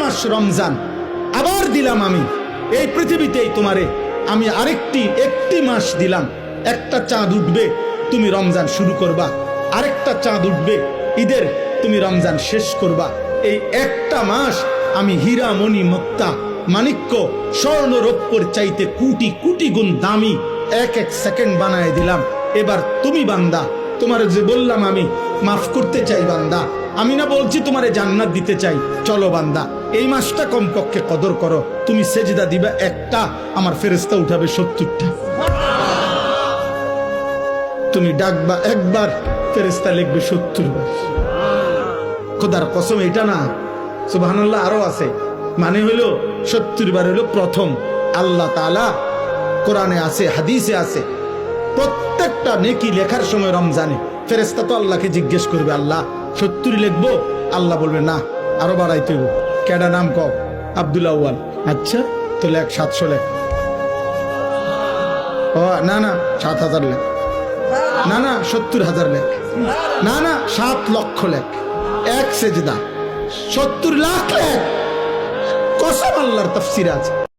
মাস রমজান আবার দিলাম আমি এই পৃথিবীতেই তোমারে, আমি একটি মাস দিলাম, একটা চাঁদ উঠবে তুমি রমজান শুরু করবা, আরেকটা চাঁদ উঠবে ঈদের তুমি রমজান শেষ করবা। এই একটা মাস আমি হীরা মণি মুক্তা মাণিক্য স্বর্ণ রৌপ্যর চাইতে কোটি কোটি গুণ দামি এক সেকেন্ড বানায় দিলাম। এবার তুমি বান্দা, তোমার যে বললাম আমি মাফ করতে চাই বান্দা, আমি না বলছি তোমারে জান্নাত দিতে চাই, চলো বান্দা এই মাসটা কমপক্ষে কদর করো। তুমি সেজদা দিবা একটা, আমার ফেরেশতা উঠাবে 70টা। তুমি ডাকবা একবার, ফেরেশতা লিখবে 70 বার। খোদার কসম এটা না, সুবহানাল্লাহ আরো আছে, মানে হলো 70 বার হলো প্রথম। আল্লাহ তাআলা কোরআনে আছে, হাদিসে আছে, প্রত্যেকটা নেকি লেখার সময় রমজানে ফেরেশতা তো আল্লাহকে জিজ্ঞেস করবে, আল্লাহ 70 লিখবো? আল্লাহ বলবে না, আরো বাড়াইতে হবে। কেডা নাম কও? আব্দুল আউয়াল। আচ্ছা তো লেখ 700 লেখ। ও না না 7000 লেখ, না না 70,000 লেখ, না না 7 লক্ষ লেখ, এক সেজদা 70 লাখ লেখ। কসম আল্লাহর তাফসীর আছে।